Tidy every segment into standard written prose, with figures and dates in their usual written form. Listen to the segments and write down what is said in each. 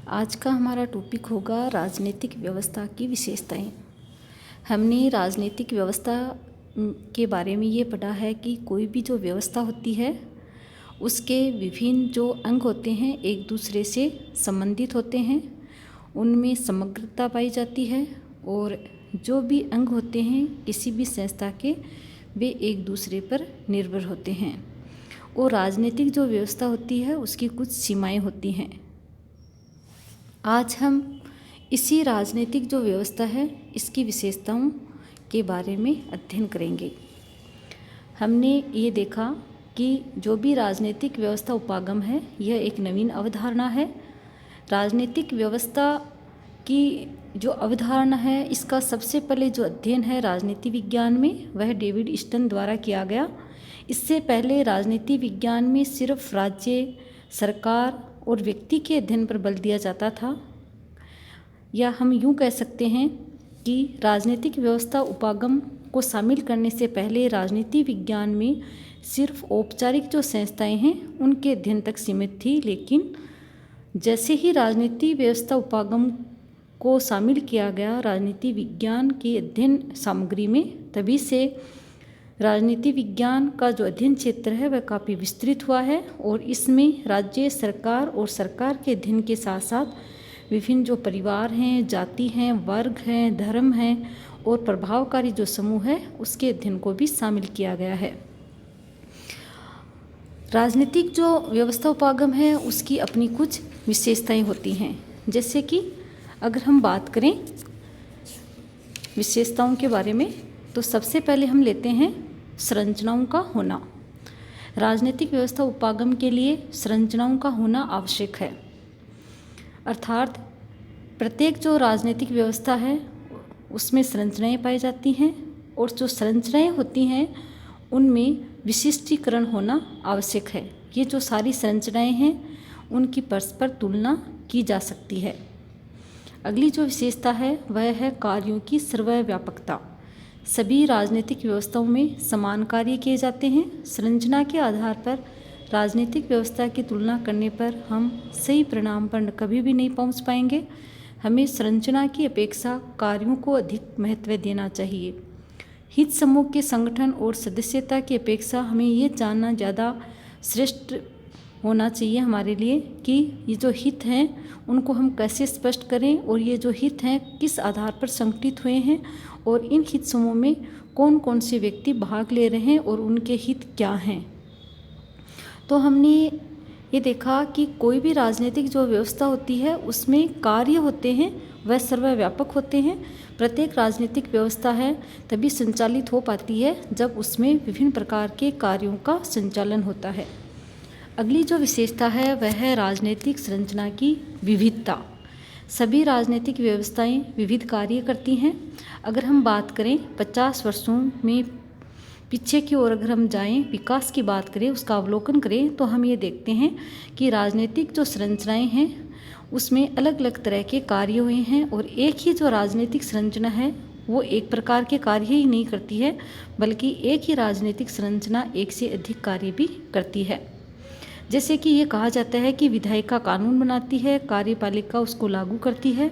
आज का हमारा टॉपिक होगा राजनीतिक व्यवस्था की विशेषताएं। हमने राजनीतिक व्यवस्था के बारे में ये पढ़ा है कि कोई भी जो व्यवस्था होती है उसके विभिन्न जो अंग होते हैं एक दूसरे से संबंधित होते हैं, उनमें समग्रता पाई जाती है और जो भी अंग होते हैं किसी भी संस्था के वे एक दूसरे पर निर्भर होते हैं और राजनीतिक जो व्यवस्था होती है उसकी कुछ सीमाएं होती हैं। आज हम इसी राजनीतिक जो व्यवस्था है इसकी विशेषताओं के बारे में अध्ययन करेंगे। हमने ये देखा कि जो भी राजनीतिक व्यवस्था उपागम है यह एक नवीन अवधारणा है। राजनीतिक व्यवस्था की जो अवधारणा है इसका सबसे पहले जो अध्ययन है राजनीति विज्ञान में वह डेविड स्टन द्वारा किया गया। इससे पहले राजनीति विज्ञान में सिर्फ राज्य, सरकार और व्यक्ति के अध्ययन पर बल दिया जाता था, या हम यूँ कह सकते हैं कि राजनीतिक व्यवस्था उपागम को शामिल करने से पहले राजनीति विज्ञान में सिर्फ औपचारिक जो संस्थाएं हैं उनके अध्ययन तक सीमित थी। लेकिन जैसे ही राजनीति व्यवस्था उपागम को शामिल किया गया राजनीति विज्ञान की अध्ययन सामग्री में, तभी से राजनीति विज्ञान का जो अध्ययन क्षेत्र है वह काफ़ी विस्तृत हुआ है और इसमें राज्य, सरकार और सरकार के अध्ययन के साथ साथ विभिन्न जो परिवार हैं, जाति हैं, वर्ग हैं, धर्म हैं और प्रभावकारी जो समूह है उसके अध्ययन को भी शामिल किया गया है। राजनीतिक जो व्यवस्था उपागम है उसकी अपनी कुछ विशेषताएं होती हैं। जैसे कि अगर हम बात करें विशेषताओं के बारे में तो सबसे पहले हम लेते हैं संरचनाओं का होना। राजनीतिक व्यवस्था उपागम के लिए संरचनाओं का होना आवश्यक है, अर्थात प्रत्येक जो राजनीतिक व्यवस्था है उसमें संरचनाएं पाई जाती हैं और जो संरचनाएं होती हैं उनमें विशिष्टीकरण होना आवश्यक है। ये जो सारी संरचनाएं हैं उनकी परस्पर तुलना की जा सकती है। अगली जो विशेषता है वह है कार्यों की सर्वव्यापकता। सभी राजनीतिक व्यवस्थाओं में समान कार्य किए जाते हैं। संरचना के आधार पर राजनीतिक व्यवस्था की तुलना करने पर हम सही परिणाम पर कभी भी नहीं पहुंच पाएंगे। हमें संरचना की अपेक्षा कार्यों को अधिक महत्व देना चाहिए। हित समूह के संगठन और सदस्यता की अपेक्षा हमें ये जानना ज़्यादा श्रेष्ठ होना चाहिए हमारे लिए कि ये जो हित हैं उनको हम कैसे स्पष्ट करें और ये जो हित हैं किस आधार पर संगठित हुए हैं और इन हित समूह में कौन कौन से व्यक्ति भाग ले रहे हैं और उनके हित क्या हैं। तो हमने ये देखा कि कोई भी राजनीतिक जो व्यवस्था होती है उसमें कार्य होते हैं वह सर्वव्यापक होते हैं। प्रत्येक राजनीतिक व्यवस्था है तभी संचालित हो पाती है जब उसमें विभिन्न प्रकार के कार्यों का संचालन होता है। अगली जो विशेषता है वह है राजनीतिक संरचना की विविधता। सभी राजनीतिक व्यवस्थाएं विविध कार्य करती हैं। अगर हम बात करें 50 वर्षों में पीछे की ओर अगर हम जाएं, विकास की बात करें, उसका अवलोकन करें तो हम ये देखते हैं कि राजनीतिक जो संरचनाएं हैं उसमें अलग अलग तरह के कार्य हुए हैं और एक ही जो राजनीतिक संरचना है वो एक प्रकार के कार्य ही नहीं करती है, बल्कि एक ही राजनीतिक संरचना एक से अधिक कार्य भी करती है। जैसे कि ये कहा जाता है कि विधायिका कानून बनाती है, कार्यपालिका उसको लागू करती है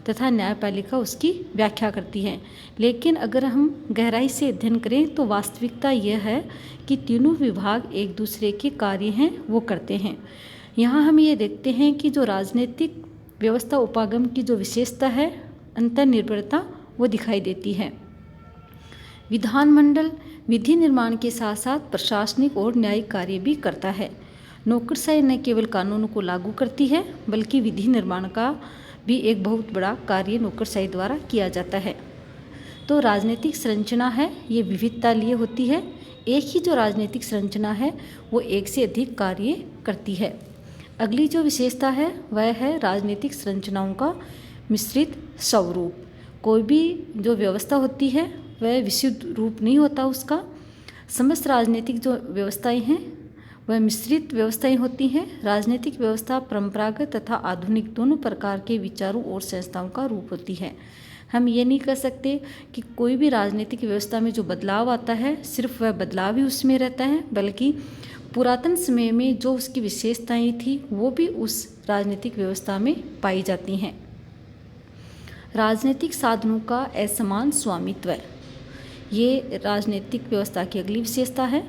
तथा न्यायपालिका उसकी व्याख्या करती है। लेकिन अगर हम गहराई से अध्ययन करें तो वास्तविकता यह है कि तीनों विभाग एक दूसरे के कार्य हैं वो करते हैं। यहाँ हम ये देखते हैं कि जो राजनीतिक व्यवस्था उपागम की जो विशेषता है अंतर्निर्भरता वो दिखाई देती है। विधानमंडल विधि निर्माण के साथ साथ प्रशासनिक और न्यायिक कार्य भी करता है। नौकरशाही न केवल कानूनों को लागू करती है बल्कि विधि निर्माण का भी एक बहुत बड़ा कार्य नौकरशाही द्वारा किया जाता है। तो राजनीतिक संरचना है ये विविधता लिए होती है। एक ही जो राजनीतिक संरचना है वो एक से अधिक कार्य करती है। अगली जो विशेषता है वह है राजनीतिक संरचनाओं का मिश्रित स्वरूप। कोई भी जो व्यवस्था होती है वह विशुद्ध रूप नहीं होता उसका। समस्त राजनीतिक जो व्यवस्थाएं हैं वह मिश्रित व्यवस्थाएं होती हैं। राजनीतिक व्यवस्था परंपरागत तथा आधुनिक दोनों प्रकार के विचारों और संस्थाओं का रूप होती है। हम ये नहीं कह सकते कि कोई भी राजनीतिक व्यवस्था में जो बदलाव आता है सिर्फ वह बदलाव ही उसमें रहता है, बल्कि पुरातन समय में जो उसकी विशेषताएं थी वो भी उस राजनीतिक व्यवस्था में पाई जाती हैं। राजनीतिक साधनों का असमान स्वामित्व, ये राजनीतिक व्यवस्था की अगली विशेषता है।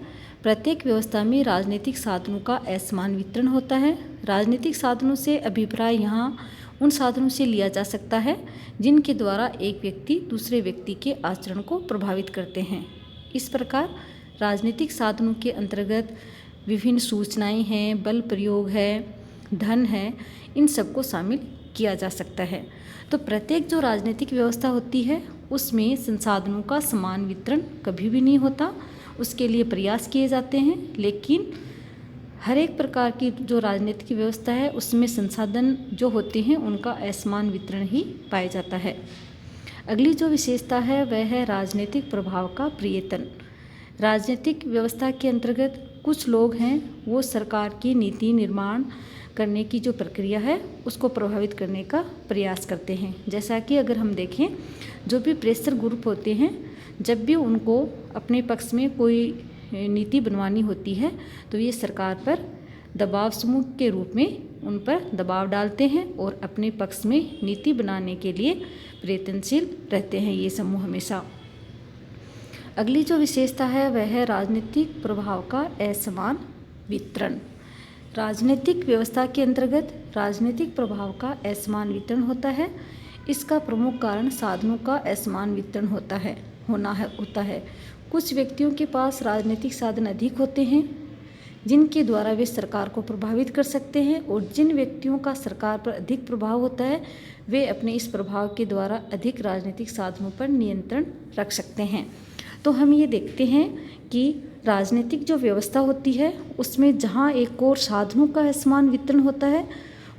प्रत्येक व्यवस्था में राजनीतिक साधनों का असमान वितरण होता है। राजनीतिक साधनों से अभिप्राय यहाँ उन साधनों से लिया जा सकता है जिनके द्वारा एक व्यक्ति दूसरे व्यक्ति के आचरण को प्रभावित करते हैं। इस प्रकार राजनीतिक साधनों के अंतर्गत विभिन्न सूचनाएं हैं, बल प्रयोग है, धन है, इन सबको शामिल किया जा सकता है। तो प्रत्येक जो राजनीतिक व्यवस्था होती है उसमें संसाधनों का समान वितरण कभी भी नहीं होता, उसके लिए प्रयास किए जाते हैं, लेकिन हर एक प्रकार की जो राजनीतिक व्यवस्था है उसमें संसाधन जो होते हैं उनका असमान वितरण ही पाया जाता है। अगली जो विशेषता है वह है राजनीतिक प्रभाव का प्रयत्न। राजनीतिक व्यवस्था के अंतर्गत कुछ लोग हैं वो सरकार की नीति निर्माण करने की जो प्रक्रिया है उसको प्रभावित करने का प्रयास करते हैं। जैसा कि अगर हम देखें, जो भी प्रेशर ग्रुप होते हैं, जब भी उनको अपने पक्ष में कोई नीति बनवानी होती है तो ये सरकार पर दबाव समूह के रूप में उन पर दबाव डालते हैं और अपने पक्ष में नीति बनाने के लिए प्रयत्नशील रहते हैं ये समूह हमेशा। अगली जो विशेषता है वह है राजनीतिक प्रभाव का असमान वितरण। राजनीतिक व्यवस्था के अंतर्गत राजनीतिक प्रभाव का असमान वितरण होता है। इसका प्रमुख कारण साधनों का असमान वितरण होता है। कुछ व्यक्तियों के पास राजनीतिक साधन अधिक होते हैं जिनके द्वारा वे सरकार को प्रभावित कर सकते हैं, और जिन व्यक्तियों का सरकार पर अधिक प्रभाव होता है वे अपने इस प्रभाव के द्वारा अधिक राजनीतिक साधनों पर नियंत्रण रख सकते हैं। तो हम ये देखते हैं कि राजनीतिक जो व्यवस्था होती है उसमें जहाँ एक और साधनों का असमान वितरण होता है,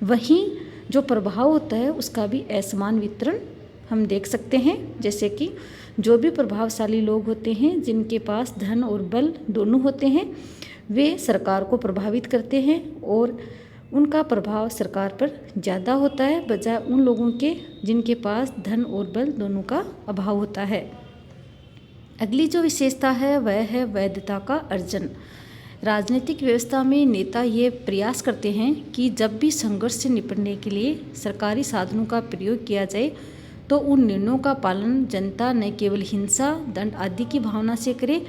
वहीं जो प्रभाव होता है उसका भी असमान वितरण हम देख सकते हैं। जैसे कि जो भी प्रभावशाली लोग होते हैं जिनके पास धन और बल दोनों होते हैं, वे सरकार को प्रभावित करते हैं और उनका प्रभाव सरकार पर ज़्यादा होता है बजाय उन लोगों के जिनके पास धन और बल दोनों का अभाव होता है। अगली जो विशेषता है वह है वैधता का अर्जन। राजनीतिक व्यवस्था में नेता ये प्रयास करते हैं कि जब भी संघर्ष से निपटने के लिए सरकारी साधनों का प्रयोग किया जाए तो उन निर्णयों का पालन जनता न केवल हिंसा, दंड आदि की भावना से करे,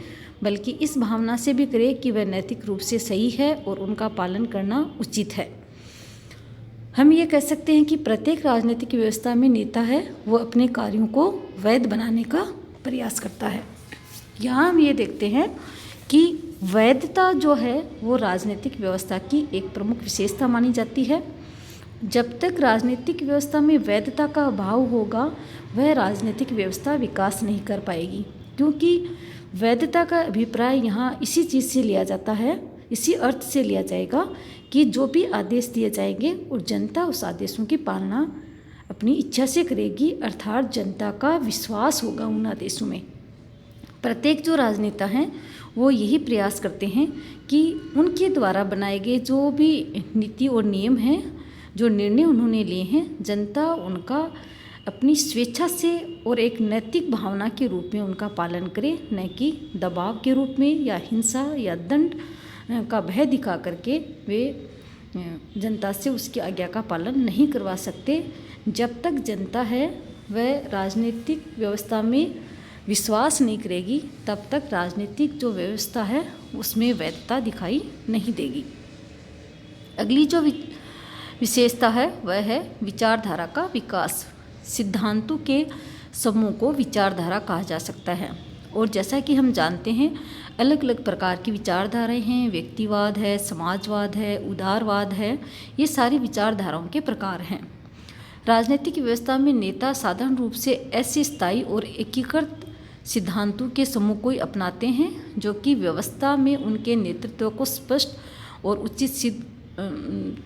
बल्कि इस भावना से भी करे कि वह नैतिक रूप से सही है और उनका पालन करना उचित है। हम ये कह सकते हैं कि प्रत्येक राजनीतिक व्यवस्था में नेता है वो अपने कार्यों को वैध बनाने का प्रयास करता है। यहाँ हम ये देखते हैं कि वैधता जो है वो राजनीतिक व्यवस्था की एक प्रमुख विशेषता मानी जाती है। जब तक राजनीतिक व्यवस्था में वैधता का अभाव होगा वह राजनीतिक व्यवस्था विकास नहीं कर पाएगी, क्योंकि वैधता का अभिप्राय यहाँ इसी चीज़ से लिया जाता है, इसी अर्थ से लिया जाएगा कि जो भी आदेश दिए जाएंगे और जनता उस आदेशों की पालना अपनी इच्छा से करेगी, अर्थात जनता का विश्वास होगा उन आदेशों में। प्रत्येक जो राजनेता हैं वो यही प्रयास करते हैं कि उनके द्वारा बनाए गए जो भी नीति और नियम हैं, जो निर्णय उन्होंने लिए हैं, जनता उनका अपनी स्वेच्छा से और एक नैतिक भावना के रूप में उनका पालन करे, न कि दबाव के रूप में या हिंसा या दंड का भय दिखा करके वे जनता से उसकी आज्ञा का पालन नहीं करवा सकते। जब तक जनता है वह राजनीतिक व्यवस्था में विश्वास नहीं करेगी तब तक राजनीतिक जो व्यवस्था है उसमें वैधता दिखाई नहीं देगी। अगली जो विशेषता है वह है विचारधारा का विकास। सिद्धांतों के समूह को विचारधारा कहा जा सकता है, और जैसा कि हम जानते हैं अलग अलग प्रकार की विचारधाराएं हैं। व्यक्तिवाद है, समाजवाद है, उदारवाद है, ये सारी विचारधाराओं के प्रकार हैं। राजनीतिक व्यवस्था में नेता साधारण रूप से ऐसे स्थायी और एकीकृत सिद्धांतों के समूह को अपनाते हैं जो कि व्यवस्था में उनके नेतृत्व को स्पष्ट और उचित सिद्ध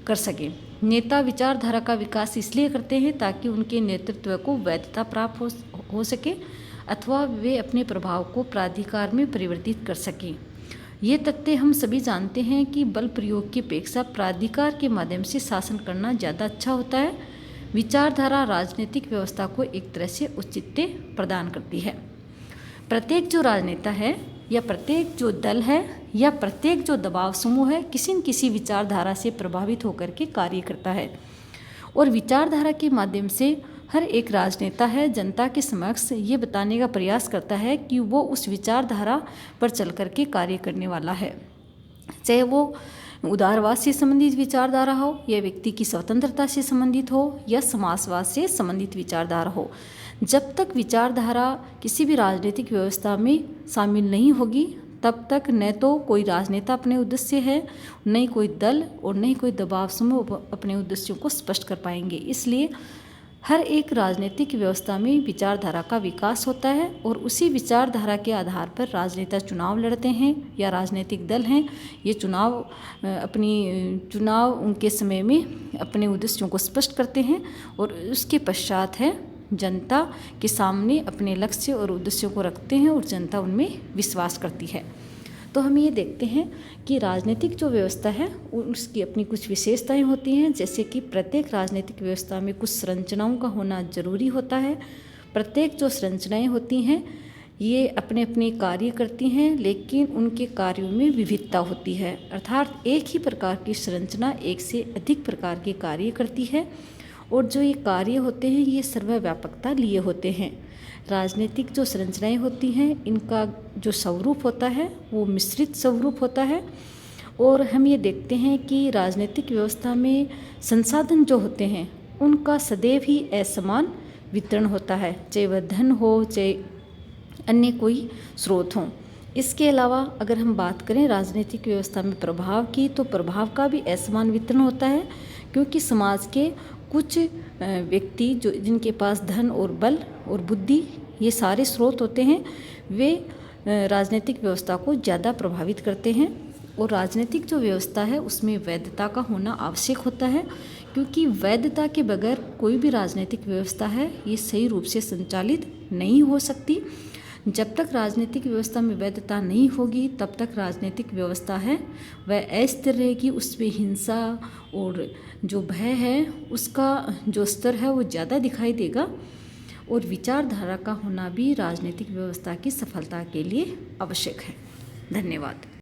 कर सकें। नेता विचारधारा का विकास इसलिए करते हैं ताकि उनके नेतृत्व को वैधता प्राप्त हो सके अथवा वे अपने प्रभाव को प्राधिकार में परिवर्तित कर सकें। ये तथ्य हम सभी जानते हैं कि बल प्रयोग की अपेक्षा प्राधिकार के माध्यम से शासन करना ज़्यादा अच्छा होता है। विचारधारा राजनीतिक व्यवस्था को एक तरह से औचित्य प्रदान करती है। प्रत्येक जो राजनेता है या प्रत्येक जो दल है या प्रत्येक जो दबाव समूह है किसी न किसी विचारधारा से प्रभावित होकर के कार्य करता है और विचारधारा के माध्यम से हर एक राजनेता है जनता के समक्ष ये बताने का प्रयास करता है कि वो उस विचारधारा पर चल कर के कार्य करने वाला है, चाहे वो उदारवाद से संबंधित विचारधारा हो या व्यक्ति की स्वतंत्रता से संबंधित हो या समाजवाद से संबंधित विचारधारा हो। जब तक विचारधारा किसी भी राजनीतिक व्यवस्था में शामिल नहीं होगी तब तक न तो कोई राजनेता अपने उद्देश्य है, न ही कोई दल और न ही कोई दबाव समूह अपने उद्देश्यों को स्पष्ट कर पाएंगे। इसलिए हर एक राजनीतिक व्यवस्था में विचारधारा का विकास होता है और उसी विचारधारा के आधार पर राजनेता चुनाव लड़ते हैं या राजनीतिक दल हैं ये चुनाव उनके समय में अपने उद्देश्यों को स्पष्ट करते हैं और उसके पश्चात है जनता के सामने अपने लक्ष्य और उद्देश्यों को रखते हैं और जनता उनमें विश्वास करती है। तो हम ये देखते हैं कि राजनीतिक जो व्यवस्था है उसकी अपनी कुछ विशेषताएं होती हैं, जैसे कि प्रत्येक राजनीतिक व्यवस्था में कुछ संरचनाओं का होना जरूरी होता है। प्रत्येक जो संरचनाएं होती हैं ये अपने अपने कार्य करती हैं, लेकिन उनके कार्यों में विविधता होती है, अर्थात एक ही प्रकार की संरचना एक से अधिक प्रकार के कार्य करती है और जो ये कार्य होते हैं ये सर्वव्यापकता लिए होते हैं। राजनीतिक जो संरचनाएं होती हैं इनका जो स्वरूप होता है वो मिश्रित स्वरूप होता है और हम ये देखते हैं कि राजनीतिक व्यवस्था में संसाधन जो होते हैं उनका सदैव ही असमान वितरण होता है, चाहे वह धन हो चाहे अन्य कोई स्रोत हों। इसके अलावा अगर हम बात करें राजनीतिक व्यवस्था में प्रभाव की, तो प्रभाव का भी असमान वितरण होता है, क्योंकि समाज के कुछ व्यक्ति जो जिनके पास धन और बल और बुद्धि ये सारे स्रोत होते हैं वे राजनीतिक व्यवस्था को ज़्यादा प्रभावित करते हैं। और राजनीतिक जो व्यवस्था है उसमें वैधता का होना आवश्यक होता है, क्योंकि वैधता के बगैर कोई भी राजनीतिक व्यवस्था है ये सही रूप से संचालित नहीं हो सकती। जब तक राजनीतिक व्यवस्था में वैधता नहीं होगी तब तक राजनीतिक व्यवस्था है वह अस्थिर रहेगी, उसमें हिंसा और जो भय है उसका जो स्तर है वो ज़्यादा दिखाई देगा। और विचारधारा का होना भी राजनीतिक व्यवस्था की सफलता के लिए आवश्यक है। धन्यवाद।